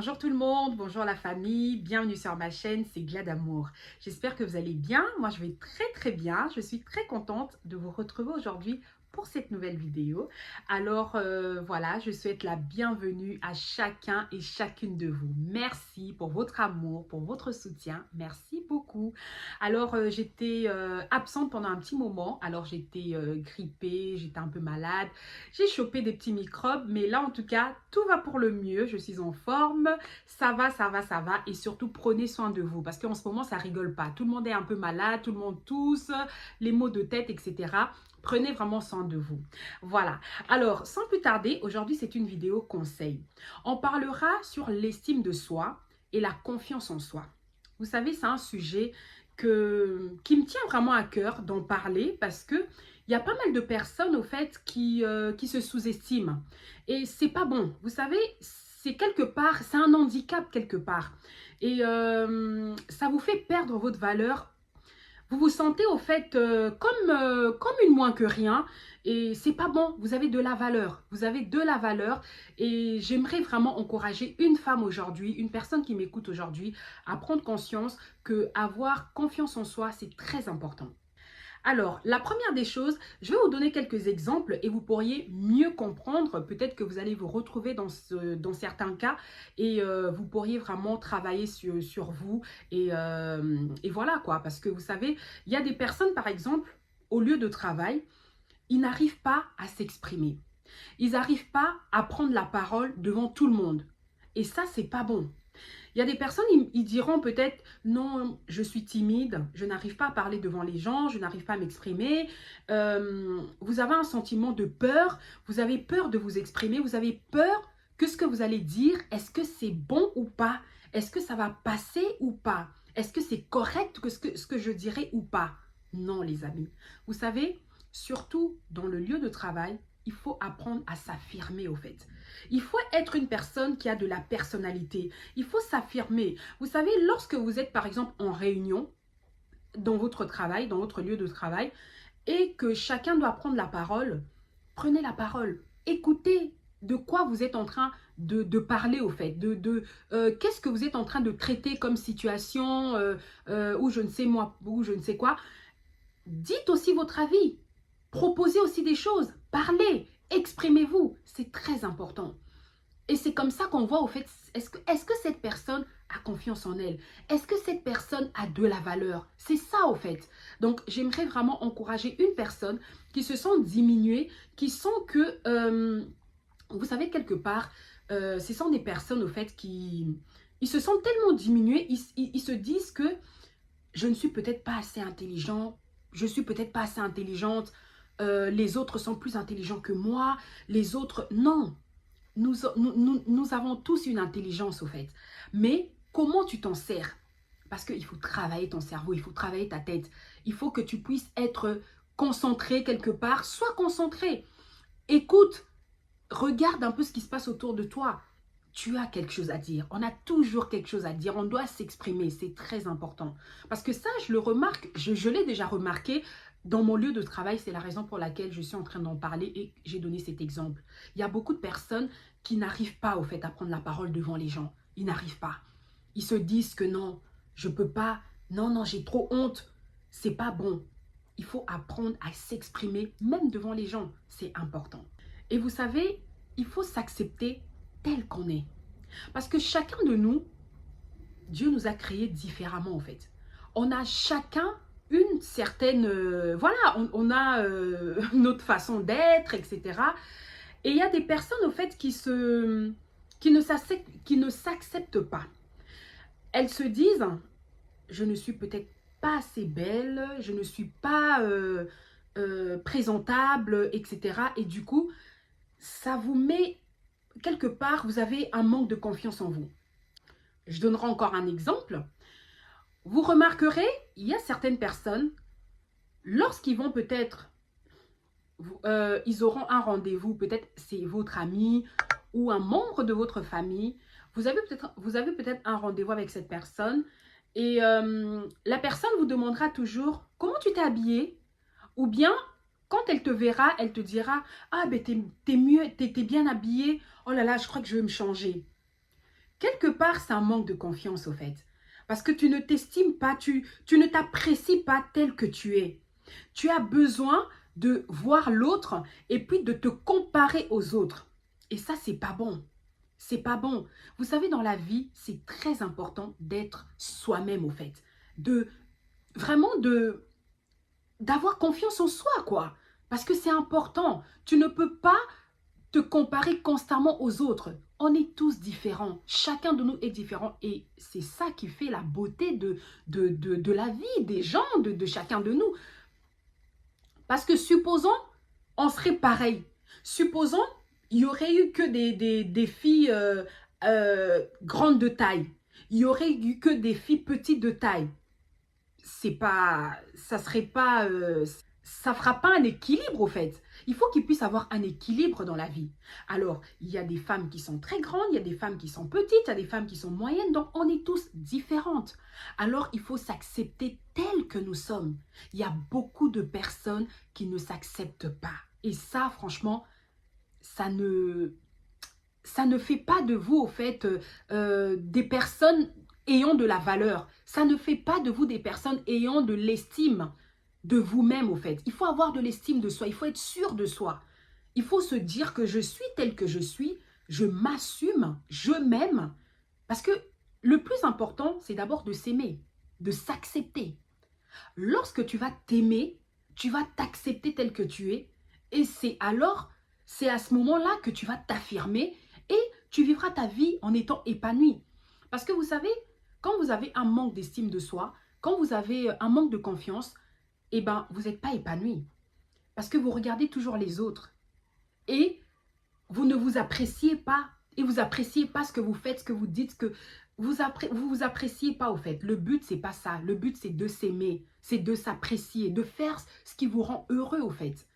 Bonjour tout le monde, bonjour la famille, bienvenue sur ma chaîne, c'est Gladamour. J'espère que vous allez bien, moi je vais très bien, je suis très contente de vous retrouver aujourd'hui pour cette nouvelle vidéo. Alors voilà, je souhaite la bienvenue à chacun et chacune de vous. Merci pour votre amour, pour votre soutien, merci beaucoup. Alors j'étais absente pendant un petit moment, alors j'étais grippée, j'étais un peu malade, j'ai chopé des petits microbes, mais là en tout cas, tout va pour le mieux, je suis en forme, ça va, et surtout prenez soin de vous, parce qu'en ce moment ça rigole pas, tout le monde est un peu malade, tout le monde tousse, les maux de tête, etc. Prenez vraiment soin de vous. Voilà. Alors, sans plus tarder, aujourd'hui, c'est une vidéo conseil. On parlera sur l'estime de soi et la confiance en soi. Vous savez, c'est un sujet qui me tient vraiment à cœur d'en parler parce que il y a pas mal de personnes, au fait, qui se sous-estiment. Et c'est pas bon. Vous savez, c'est quelque part, c'est un handicap quelque part. Et ça vous fait perdre votre valeur. Vous vous sentez au fait comme une moins que rien et c'est pas bon. Vous avez de la valeur. Vous avez de la valeur et j'aimerais vraiment encourager une femme aujourd'hui, une personne qui m'écoute aujourd'hui à prendre conscience que avoir confiance en soi, c'est très important. Alors, la première des choses, je vais vous donner quelques exemples et vous pourriez mieux comprendre. Peut-être que vous allez vous retrouver dans certains cas et vous pourriez vraiment travailler sur vous. Et voilà quoi, parce que vous savez, il y a des personnes, par exemple, au lieu de travail, ils n'arrivent pas à s'exprimer. Ils n'arrivent pas à prendre la parole devant tout le monde. Et ça, c'est pas bon. Il y a des personnes, ils diront peut-être, non, je suis timide, je n'arrive pas à parler devant les gens, je n'arrive pas à m'exprimer. Vous avez un sentiment de peur, vous avez peur de vous exprimer, vous avez peur que ce que vous allez dire, est-ce que c'est bon ou pas? Est-ce que ça va passer ou pas? Est-ce que c'est correct que ce que je dirais ou pas? Non, les amis. Vous savez, surtout dans le lieu de travail, il faut apprendre à s'affirmer au fait. Il faut être une personne qui a de la personnalité. Il faut s'affirmer. Vous savez, lorsque vous êtes par exemple en réunion dans votre travail, dans votre lieu de travail, et que chacun doit prendre la parole, prenez la parole. Écoutez de quoi vous êtes en train de parler au fait, qu'est-ce que vous êtes en train de traiter comme situation ou je ne sais moi, ou je ne sais quoi. Dites aussi votre avis. Proposez aussi des choses. Parlez. Exprimez-vous. C'est très important. Et c'est comme ça qu'on voit au fait, est-ce que cette personne a confiance en elle? Est-ce que cette personne a de la valeur? C'est ça au fait. Donc j'aimerais vraiment encourager une personne qui se sent diminuée, qui sent que, vous savez, quelque part, ce sont des personnes au fait ils se sentent tellement diminués, ils se disent que je ne suis peut-être pas assez intelligent, je suis peut-être pas assez intelligente, les autres sont plus intelligents que moi, les autres, non. Nous avons tous une intelligence au fait. Mais comment tu t'en sers? Parce qu'il faut travailler ton cerveau, il faut travailler ta tête. Il faut que tu puisses être concentré quelque part. Sois concentré. Écoute, regarde un peu ce qui se passe autour de toi. Tu as quelque chose à dire. On a toujours quelque chose à dire. On doit s'exprimer. C'est très important. Parce que ça, je le remarque, je l'ai déjà remarqué dans mon lieu de travail. C'est la raison pour laquelle je suis en train d'en parler et j'ai donné cet exemple. Il y a beaucoup de personnes qui n'arrivent pas au fait à prendre la parole devant les gens. Ils n'arrivent pas. Ils se disent que non, je ne peux pas. Non, non, j'ai trop honte. C'est pas bon. Il faut apprendre à s'exprimer même devant les gens. C'est important. Et vous savez, il faut s'accepter tel qu'on est. Parce que chacun de nous, Dieu nous a créés différemment en fait. On a chacun une certaine... voilà, on a notre façon d'être, etc. Et il y a des personnes au fait qui ne s'acceptent pas. Elles se disent, je ne suis peut-être pas assez belle, je ne suis pas présentable, etc. Et du coup, ça vous met quelque part, vous avez un manque de confiance en vous. Je donnerai encore un exemple. Vous remarquerez, il y a certaines personnes, lorsqu'ils vont peut-être, ils auront un rendez-vous, peut-être c'est votre ami ou un membre de votre famille, vous avez peut-être un rendez-vous avec cette personne et la personne vous demandera toujours comment tu t'es habillé ou bien quand elle te verra, elle te dira ah ben t'es mieux, t'es bien habillé, oh là là je crois que je vais me changer. Quelque part, c'est un manque de confiance au fait. Parce que tu ne t'estimes pas, tu ne t'apprécies pas tel que tu es. Tu as besoin de voir l'autre et puis de te comparer aux autres. Et ça, c'est pas bon. C'est pas bon. Vous savez, dans la vie, c'est très important d'être soi-même au fait. De vraiment d'avoir confiance en soi, quoi. Parce que c'est important. Tu ne peux pas te comparer constamment aux autres. On est tous différents. Chacun de nous est différent. Et c'est ça qui fait la beauté de la vie des gens, de chacun de nous. Parce que supposons, on serait pareil. Supposons, il y aurait eu que des filles grandes de taille. Il y aurait eu que des filles petites de taille. C'est pas, ça serait pas, ça fera pas un équilibre au fait. Il faut qu'il puisse avoir un équilibre dans la vie. Alors, il y a des femmes qui sont très grandes, il y a des femmes qui sont petites, il y a des femmes qui sont moyennes, donc on est tous différentes. Alors, il faut s'accepter tel que nous sommes. Il y a beaucoup de personnes qui ne s'acceptent pas. Et ça, franchement, ça ne fait pas de vous, au fait, des personnes ayant de la valeur. Ça ne fait pas de vous des personnes ayant de l'estime de vous-même, au fait. Il faut avoir de l'estime de soi, il faut être sûr de soi. Il faut se dire que je suis tel que je suis, je m'assume, je m'aime. Parce que le plus important, c'est d'abord de s'aimer, de s'accepter. Lorsque tu vas t'aimer, tu vas t'accepter tel que tu es. Et c'est à ce moment-là que tu vas t'affirmer et tu vivras ta vie en étant épanoui. Parce que vous savez, quand vous avez un manque d'estime de soi, quand vous avez un manque de confiance, eh ben, vous n'êtes pas épanoui. Parce que vous regardez toujours les autres. Et vous ne vous appréciez pas. Et vous appréciez pas ce que vous faites, ce que vous dites, que vous appréciez pas au fait. Le but, c'est pas ça. Le but, c'est de s'aimer. C'est de s'apprécier, de faire ce qui vous rend heureux au fait.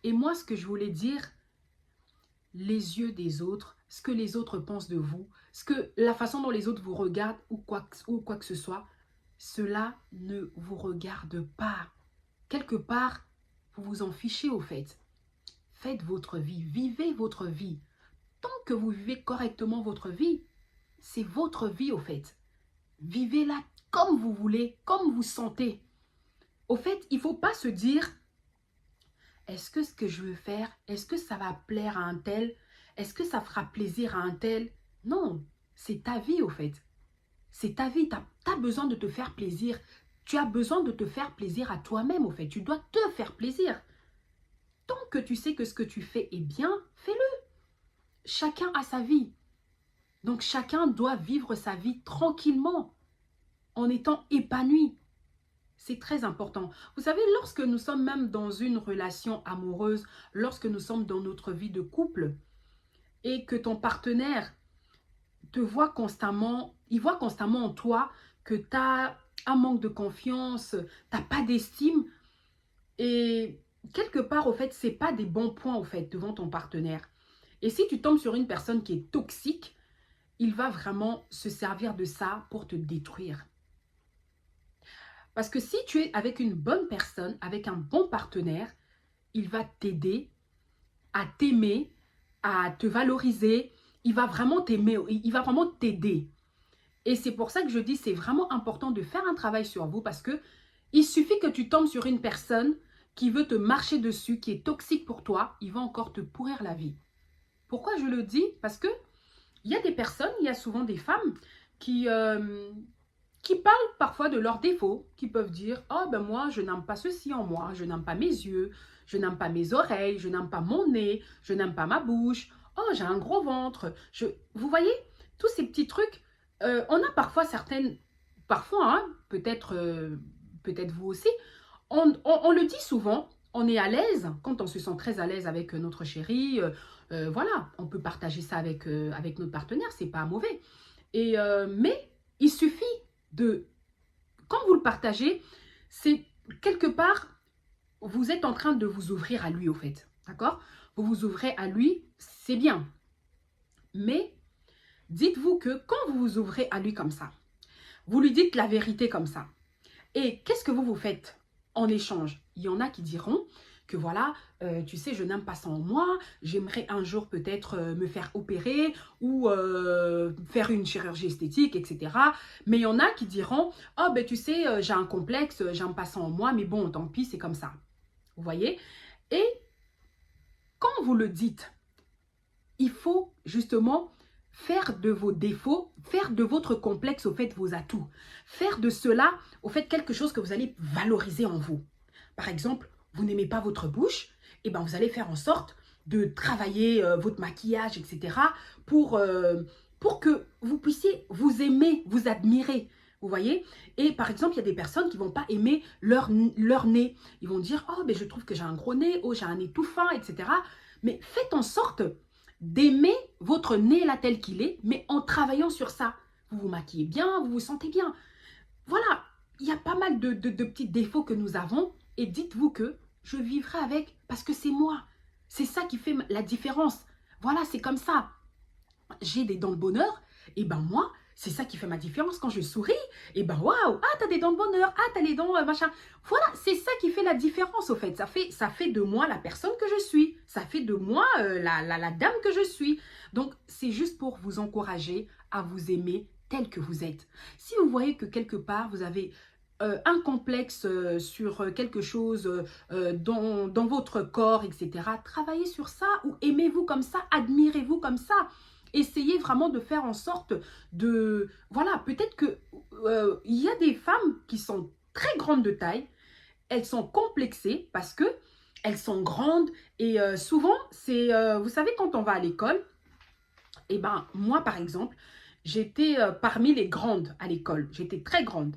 Et moi, ce que je voulais dire, les yeux des autres, ce que les autres pensent de vous, la façon dont les autres vous regardent ou quoi que ce soit, cela ne vous regarde pas. Quelque part, vous vous en fichez au fait. Faites votre vie, vivez votre vie. Tant que vous vivez correctement votre vie, c'est votre vie au fait. Vivez-la comme vous voulez, comme vous sentez. Au fait, il ne faut pas se dire, est-ce que ce que je veux faire, est-ce que ça va plaire à un tel? Est-ce que ça fera plaisir à un tel? Non, c'est ta vie au fait. C'est ta vie, tu as besoin de te faire plaisir. Tu as besoin de te faire plaisir à toi-même au fait. Tu dois te faire plaisir. Tant que tu sais que ce que tu fais est bien, fais-le. Chacun a sa vie. Donc chacun doit vivre sa vie tranquillement, en étant épanoui. C'est très important. Vous savez, lorsque nous sommes même dans une relation amoureuse, lorsque nous sommes dans notre vie de couple, et que ton partenaire te voit constamment, il voit constamment en toi que tu as un manque de confiance, tu n'as pas d'estime, et quelque part, au fait, ce n'est pas des bons points, au fait, devant ton partenaire. Et si tu tombes sur une personne qui est toxique, il va vraiment se servir de ça pour te détruire. Parce que si tu es avec une bonne personne, avec un bon partenaire, il va t'aider à t'aimer, à te valoriser. Il va vraiment t'aimer, il va vraiment t'aider. Et c'est pour ça que je dis, c'est vraiment important de faire un travail sur vous parce que il suffit que tu tombes sur une personne qui veut te marcher dessus, qui est toxique pour toi, il va encore te pourrir la vie. Pourquoi je le dis? Parce que il y a des personnes, il y a souvent des femmes qui parlent parfois de leurs défauts, qui peuvent dire « Oh, ben moi, je n'aime pas ceci en moi, je n'aime pas mes yeux, je n'aime pas mes oreilles, je n'aime pas mon nez, je n'aime pas ma bouche, oh, j'ai un gros ventre. » Vous voyez, tous ces petits trucs, on a parfois certaines, hein, peut-être vous aussi, on le dit souvent, on est à l'aise, quand on se sent très à l'aise avec notre chéri, voilà, on peut partager ça avec notre partenaire, c'est pas mauvais. Mais il suffit quand vous le partagez, c'est quelque part, vous êtes en train de vous ouvrir à lui au fait, d'accord? Vous vous ouvrez à lui, c'est bien. Mais dites-vous que quand vous vous ouvrez à lui comme ça, vous lui dites la vérité comme ça. Et qu'est-ce que vous faites en échange? Il y en a qui diront que voilà, tu sais, je n'aime pas ça en moi, j'aimerais un jour peut-être me faire opérer ou faire une chirurgie esthétique, etc. Mais il y en a qui diront, oh ben tu sais, j'ai un complexe, j'aime pas ça en moi, mais bon, tant pis, c'est comme ça. Vous voyez? Et quand vous le dites, il faut justement faire de vos défauts, faire de votre complexe au fait vos atouts. Faire de cela au fait quelque chose que vous allez valoriser en vous. Par exemple, vous n'aimez pas votre bouche, et ben vous allez faire en sorte de travailler votre maquillage, etc. pour, pour que vous puissiez vous aimer, vous admirer. Vous voyez? Et par exemple, il y a des personnes qui ne vont pas aimer leur nez. Ils vont dire, oh, ben je trouve que j'ai un gros nez, oh, j'ai un nez tout fin, etc. Mais faites en sorte d'aimer votre nez là tel qu'il est, mais en travaillant sur ça. Vous vous maquillez bien, vous vous sentez bien. Voilà, il y a pas mal de petits défauts que nous avons et dites-vous que je vivrai avec parce que c'est moi. C'est ça qui fait la différence. Voilà, c'est comme ça. J'ai des dents de bonheur, et ben moi, c'est ça qui fait ma différence quand je souris. Et ben waouh, ah t'as des dents de bonheur, ah t'as les dents machin. Voilà, c'est ça qui fait la différence au fait. Ça fait de moi la personne que je suis. Ça fait de moi la dame que je suis. Donc c'est juste pour vous encourager à vous aimer tel que vous êtes. Si vous voyez que quelque part vous avez un complexe sur quelque chose dans votre corps, etc. Travaillez sur ça ou aimez-vous comme ça, admirez-vous comme ça. Essayez vraiment de faire en sorte de... Voilà, peut-être que il y a des femmes qui sont très grandes de taille, elles sont complexées parce que elles sont grandes et souvent, c'est... vous savez, quand on va à l'école, et ben moi, par exemple, j'étais parmi les grandes à l'école. J'étais très grande.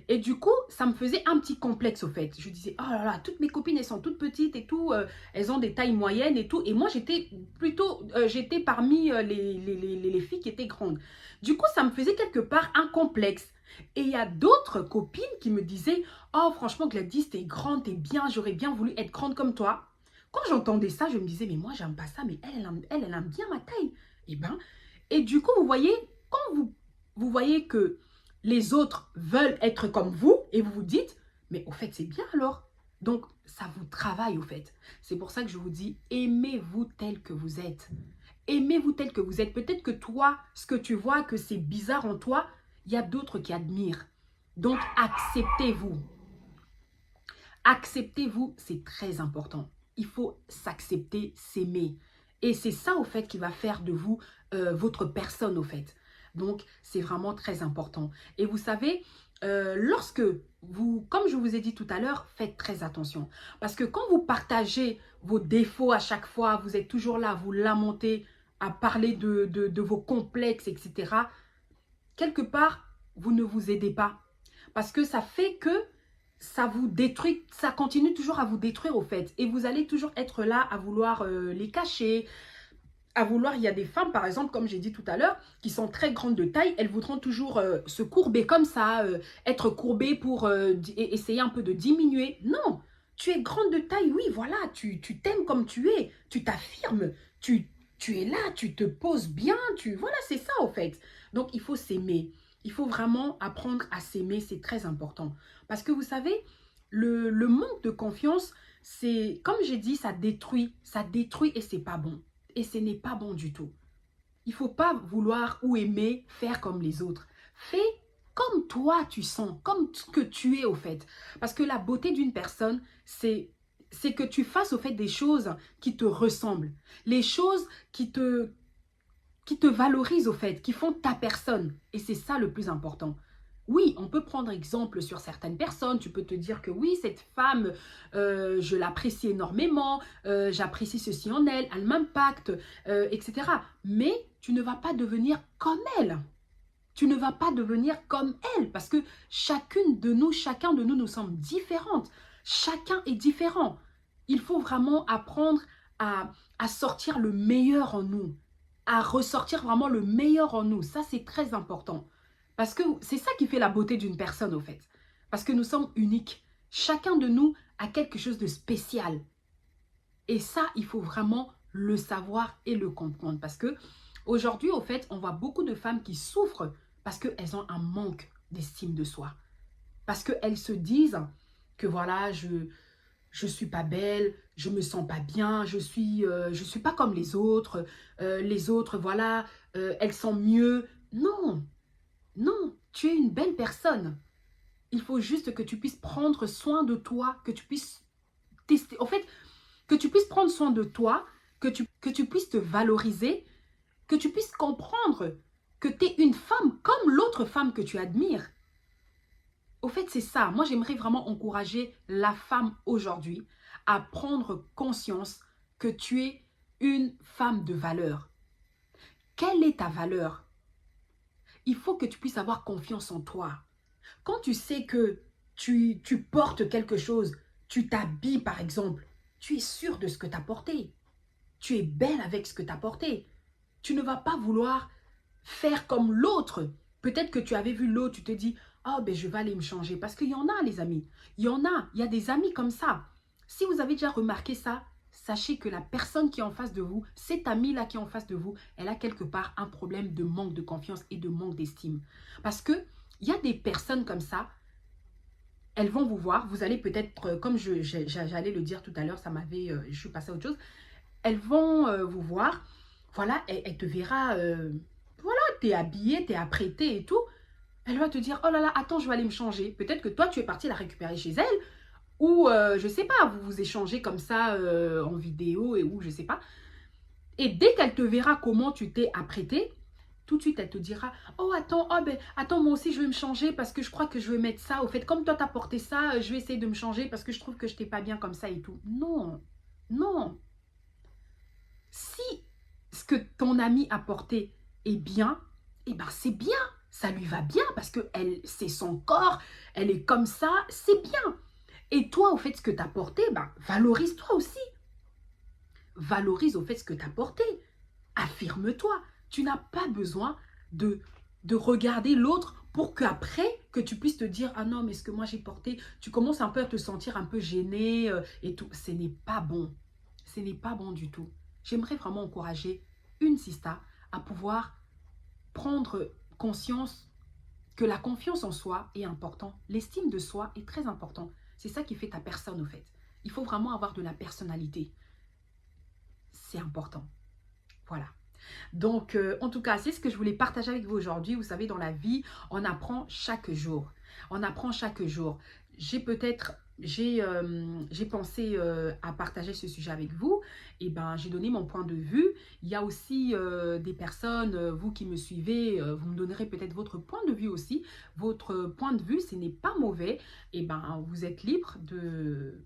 Et du coup, ça me faisait un petit complexe au fait. Je disais, oh là là, toutes mes copines, elles sont toutes petites et tout. Elles ont des tailles moyennes et tout. Et moi, j'étais plutôt, j'étais parmi les filles qui étaient grandes. Du coup, ça me faisait quelque part un complexe. Et il y a d'autres copines qui me disaient, oh franchement Gladys, t'es grande, t'es bien, j'aurais bien voulu être grande comme toi. Quand j'entendais ça, je me disais, mais moi, j'aime pas ça, mais elle aime bien ma taille. Et ben, et du coup, vous voyez, quand vous voyez que les autres veulent être comme vous et vous vous dites, mais au fait, c'est bien alors. Donc, ça vous travaille au fait. C'est pour ça que je vous dis, aimez-vous tel que vous êtes. Aimez-vous tel que vous êtes. Peut-être que toi, ce que tu vois, que c'est bizarre en toi, il y a d'autres qui admirent. Donc, acceptez-vous. Acceptez-vous, c'est très important. Il faut s'accepter, s'aimer. Et c'est ça, au fait, qui va faire de vous votre personne, au fait. Donc, c'est vraiment très important. Et vous savez, lorsque vous, comme je vous ai dit tout à l'heure, faites très attention. Parce que quand vous partagez vos défauts à chaque fois, vous êtes toujours là à vous lamenter, à parler de vos complexes, etc. Quelque part, vous ne vous aidez pas. Parce que ça fait que ça vous détruit, ça continue toujours à vous détruire au fait. Et vous allez toujours être là à vouloir les cacher, à vouloir, il y a des femmes par exemple, comme j'ai dit tout à l'heure, qui sont très grandes de taille, elles voudront toujours se courber comme ça, être courbées pour essayer un peu de diminuer. Non, tu es grande de taille, oui, voilà, tu t'aimes comme tu es, tu t'affirmes, tu es là, tu te poses bien, voilà, c'est ça au fait. Donc il faut s'aimer. Il faut vraiment apprendre à s'aimer, c'est très important. Parce que vous savez, le manque de confiance, c'est, comme j'ai dit, ça détruit et c'est pas bon. Et ce n'est pas bon du tout. Il ne faut pas vouloir ou aimer faire comme les autres. Fais comme toi tu sens, comme ce que tu es au fait. Parce que la beauté d'une personne, c'est que tu fasses au fait des choses qui te ressemblent. Les choses qui te valorisent au fait, qui font ta personne. Et c'est ça le plus important. Oui, on peut prendre exemple sur certaines personnes. Tu peux te dire que oui, cette femme, je l'apprécie énormément, j'apprécie ceci en elle, elle m'impacte, etc. Mais tu ne vas pas devenir comme elle. Tu ne vas pas devenir comme elle parce que chacun de nous, nous sommes différentes. Chacun est différent. Il faut vraiment apprendre à sortir le meilleur en nous, à ressortir vraiment le meilleur en nous. Ça, c'est très important. Parce que c'est ça qui fait la beauté d'une personne, au fait. Parce que nous sommes uniques. Chacun de nous a quelque chose de spécial. Et ça, il faut vraiment le savoir et le comprendre. Parce que aujourd'hui, au fait, on voit beaucoup de femmes qui souffrent parce qu'elles ont un manque d'estime de soi. Parce qu'elles se disent que voilà, je suis pas belle, je me sens pas bien, je suis pas comme les autres, voilà, elles sont mieux. Non, non, tu es une belle personne. Il faut juste que tu puisses prendre soin de toi, que tu puisses tester, en fait, que tu puisses prendre soin de toi, que tu puisses te valoriser, que tu puisses comprendre que tu es une femme comme l'autre femme que tu admires. Au fait, c'est ça. Moi, j'aimerais vraiment encourager la femme aujourd'hui à prendre conscience que tu es une femme de valeur. Quelle est ta valeur? Il faut que tu puisses avoir confiance en toi. Quand tu sais que tu portes quelque chose, tu t'habilles par exemple, tu es sûr de ce que tu as porté. Tu es belle avec ce que tu as porté. Tu ne vas pas vouloir faire comme l'autre. Peut-être que tu avais vu l'autre, tu te dis, oh ben je vais aller me changer. Parce qu'il y en a les amis. Il y a des amis comme ça. Si vous avez déjà remarqué ça, sachez que la personne qui est en face de vous, cette amie-là qui est en face de vous, elle a quelque part un problème de manque de confiance et de manque d'estime. Parce que il y a des personnes comme ça, elles vont vous voir, vous allez peut-être, comme j'allais le dire tout à l'heure, je suis passée à autre chose, elles vont vous voir, voilà, elle te verra, voilà, t'es habillée, t'es apprêtée et tout. Elle va te dire, oh là là, attends, je vais aller me changer. Peut-être que toi, tu es parti la récupérer chez elle, ou je sais pas, vous vous échangez comme ça en vidéo, ou je sais pas. Et dès qu'elle te verra comment tu t'es apprêtée, tout de suite, elle te dira, oh attends, oh, ben, attends, moi aussi, je vais me changer parce que je crois que je vais mettre ça. Au fait, comme toi, t'as porté ça, je vais essayer de me changer parce que je trouve que je t'ai pas bien comme ça et tout. Non, non. Si ce que ton ami a porté est bien, eh ben c'est bien, ça lui va bien parce que c'est son corps, elle est comme ça, c'est bien. Et toi, au fait, ce que tu as porté, ben, valorise-toi aussi. Valorise au fait ce que tu as porté. Affirme-toi. Tu n'as pas besoin de, de regarder l'autre pour qu'après, que tu puisses te dire, ah non, mais ce que moi j'ai porté, tu commences un peu à te sentir un peu gêné et tout. Ce n'est pas bon. Ce n'est pas bon du tout. J'aimerais vraiment encourager une sista à pouvoir prendre conscience que la confiance en soi est importante. L'estime de soi est très important. C'est ça qui fait ta personne au fait. Il faut vraiment avoir de la personnalité. C'est important. Voilà. Donc, en tout cas, c'est ce que je voulais partager avec vous aujourd'hui. Vous savez, dans la vie, on apprend chaque jour. On apprend chaque jour. J'ai pensé à partager ce sujet avec vous. Et ben, j'ai donné mon point de vue. Il y a aussi des personnes, vous qui me suivez, vous me donnerez peut-être votre point de vue aussi. Votre point de vue, ce n'est pas mauvais. Et ben, vous êtes libre de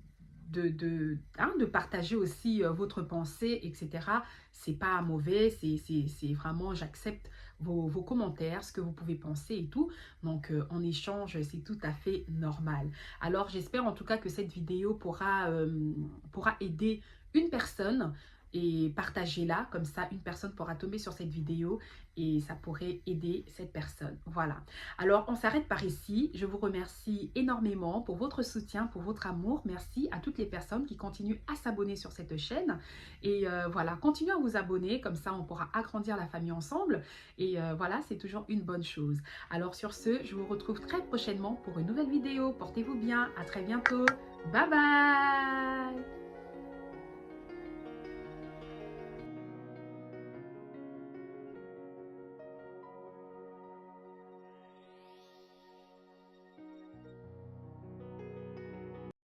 partager aussi votre pensée, etc. C'est pas mauvais, c'est vraiment, j'accepte vos commentaires, ce que vous pouvez penser et tout. Donc, en échange, c'est tout à fait normal. Alors, j'espère en tout cas que cette vidéo pourra aider une personne et partagez-la, comme ça une personne pourra tomber sur cette vidéo et ça pourrait aider cette personne. Voilà. Alors, on s'arrête par ici. Je vous remercie énormément pour votre soutien, pour votre amour. Merci à toutes les personnes qui continuent à s'abonner sur cette chaîne. Et voilà, continuez à vous abonner, comme ça on pourra agrandir la famille ensemble. Et voilà, c'est toujours une bonne chose. Alors sur ce, je vous retrouve très prochainement pour une nouvelle vidéo. Portez-vous bien, à très bientôt. Bye bye!